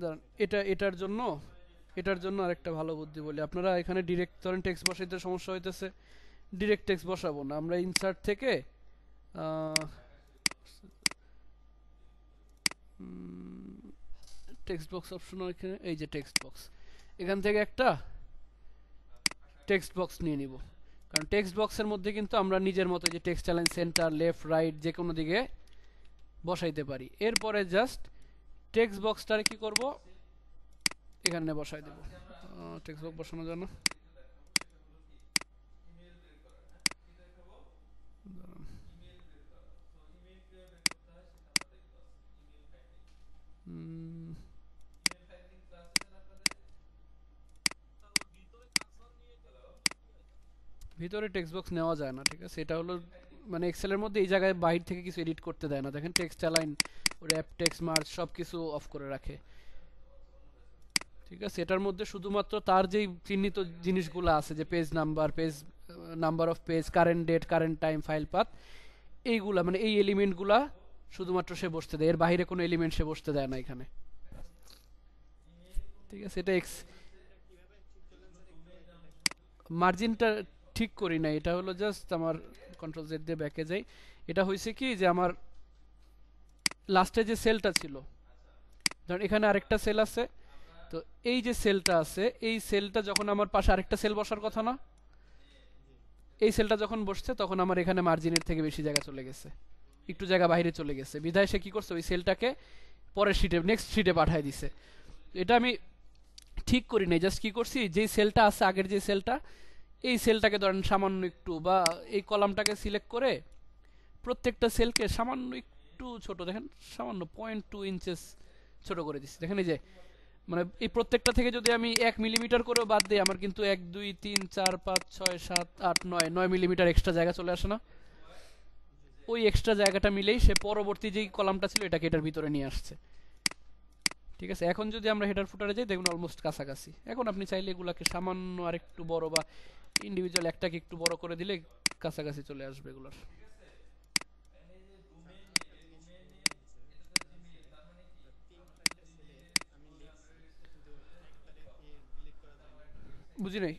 দাঁড়ান, এটার জন্য আরেকটা ভালো বুদ্ধি বলি। আপনারা এখানে ডিরেক্ট ধরেন টেক্সট বসাইতে সমস্যা হইতেছে, ডিরেক্ট টেক্সট বসাবো না, আমরা ইনসার্ট থেকে টেক্সট বক্স অপশন, এখানে এই যে টেক্সট বক্স, এখান থেকে একটা টেক্সট বক্স নিয়ে নিব। কারণ টেক্সট বক্সের মধ্যে কিন্তু আমরা নিজের মতো যে text align centre, left, right যে কোনো দিকে বসাইতে পারি। এরপরে জাস্ট টেক্সট বক্সটারে কি করব, এখানে বসাই দেব। টেক্সট বক্স বসানোর জন্য ভিতরে টেক্সট বক্স নেওয়া যায় না, ঠিক আছে। এটা হলো মানে এক্সেলের মধ্যে এই জায়গায় বাইরে থেকে কিছু এডিট করতে দেয় না। দেখেন text align, wrap, text merge সব কিছু অফ করে রাখে, ঠিক আছে। এটার মধ্যে শুধুমাত্র তার যেই চিহ্নিত জিনিসগুলো আছে, যে page number, page number of page, current date, current time, file path, এইগুলা মানে এই এলিমেন্টগুলা শুধুমাত্র সে বসতে দেয়, এর বাইরে কোনো এলিমেন্ট সে বসতে দেয় না এখানে, ঠিক আছে। এটা মার্জিনটা ঠিক করি না, এটা হলো জাস্ট আমার কন্ট্রোল জেড দিয়ে ব্যাকে যাই। এটা হয়েছে কি যে আমার লাস্টে যে সেলটা ছিল, ধরুন এখানে আরেকটা সেল আছে, তো এই যে সেলটা আছে, এই সেলটা যখন আমার পাশে আরেকটা সেল বসার কথা না, এই সেলটা যখন বসছে তখন আমার এখানে মার্জিনের থেকে বেশি জায়গা চলে গেছে, একটু জায়গা বাইরে চলে গেছে, বিধায় সে কি করছে, ওই সেলটাকে পরের শিটে, নেক্সট শিটে পাঠিয়ে দিছে। এটা আমি ঠিক করি নাই, জাস্ট কি করছি, যেই সেলটা আছে আগের যে সেলটা, এই সেলটাকে ধরেন সামান্য একটু, বা এই কলামটাকে সিলেক্ট করে প্রত্যেকটা সেলকে সামান্য একটু ছোট, দেখেন সামান্য 0.2 ইঞ্চেস ছোট করে দিচ্ছি। দেখেন এই যে মানে এই প্রত্যেকটা থেকে যদি আমি 1 মিলিমিটার করেও বাদ দিই, আমার কিন্তু 1 2 3 4 5 6 7 8 9 মিলিমিটার এক্সট্রা জায়গা চলে আসে না। ওই এক্সট্রা জায়গাটা মিলেই সে পরবর্তী যেই কলামটা ছিল এটাকে এটার ভিতরে নিয়ে আসছে, ঠিক আছে। এখন যদি আমরা হেডার ফুটারে যাই, দেখুন অলমোস্ট কাছাকাছি। এখন আপনি চাইলে এগুলাকে সামান্য আরেকটু বড় বা ইন্ডিভিজুয়াল একটাকে একটু বড় করে দিলে কাছাকাছি চলে আসবে এগুলোর। বুঝি নাই।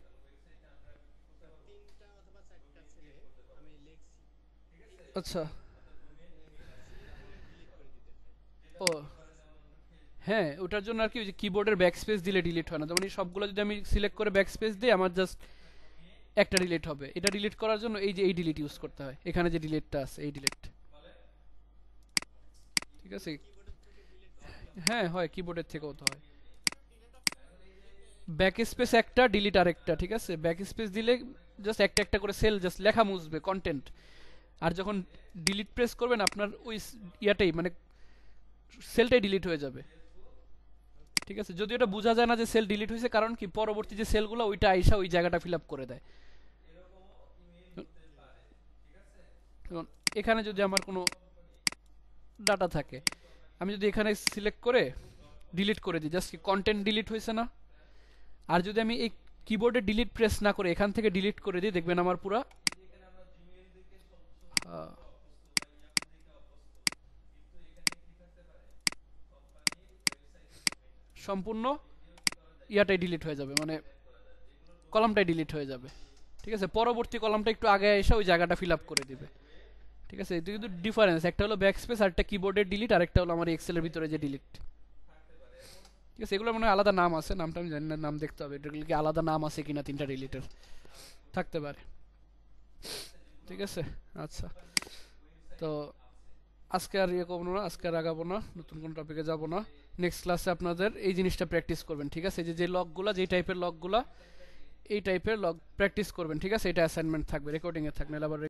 আচ্ছা। ও হ্যাঁ, ওটার জন্য আর কি, ওই যে কিবোর্ডের ব্যাক স্পেস দিলে ডিলিট হয় না। যেমন এই সবগুলো যদি আমি সিলেক্ট করে ব্যাক স্পেস দিই, আমার জাস্ট একটা ডিলিট হবে। এটা ডিলিট করার জন্য এই যে এই ডিলিট ইউজ করতে হয়, এখানে যে ডিলিটটা আছে এই ডিলিট, ঠিক আছে। হ্যাঁ হয়, কিবোর্ডের থেকেও তো হয়। ব্যাক স্পেস একটা, ডিলিট আরেকটা, ঠিক আছে। ব্যাক স্পেস দিলে জাস্ট একটা একটা করে সেল জাস্ট লেখা মুছবে, কন্টেন্ট। আর যখন ডিলিট প্রেস করবেন আপনার ওই ইয়াটাই মানে সেলটাই ডিলিট হয়ে যাবে, ঠিক আছে। যদি এটা বোঝা যায় না যে সেল ডিলিট হয়েছে, কারণ কি পরবর্তী যে সেলগুলো ওইটা আইসা ওই জায়গাটা ফিল আপ করে দেয়। যেমন এখানে যদি আমার কোনো ডাটা থাকে, আমি যদি এখানে সিলেক্ট করে ডিলিট করে দিই, জাস্ট কি কন্টেন্ট ডিলিট হয়েছে না। আর যদি আমি এই কিবোর্ডে ডিলিট প্রেস না করে এখান থেকে ডিলিট করে দিই, দেখবেন আমার পুরা সম্পূর্ণ ইয়াটাই ডিলিট হয়ে যাবে, মানে কলামটাই ডিলিট হয়ে যাবে, ঠিক আছে। পরবর্তী কলামটা একটু আগে এসে ওই জায়গাটা ফিল আপ করে দিবে, ঠিক আছে। এটা কিন্তু ডিফারেন্স, একটা হলো ব্যাক স্পেস আর একটা কিবোর্ডের ডিলিট, আর একটা হলো আমার এক্সেলের ভিতরে যে ডিলিট, ঠিক আছে। এগুলো মানে আলাদা নাম আছে, নামটা আমি জানি না, নাম দেখতে হবে এটা কি আলাদা নাম আছে কিনা, তিনটা ডিলিটের থাকতে পারে, ঠিক আছে। আচ্ছা, তো আজকে আর ইয়ে করবো না, আজকে আর আগাবো না, নতুন কোনো টপিকে যাব না। নেক্সট ক্লাসে আপনাদের এই জিনিসটা প্র্যাকটিস করবেন, ঠিক আছে। যে লগগুলা, যেই টাইপের লগগুলা, এই টাইপের লগ প্র্যাকটিস করবেন, ঠিক আছে। এটা অ্যাসাইনমেন্ট থাকবে, রেকর্ডিংয়ে থাকবে, আবার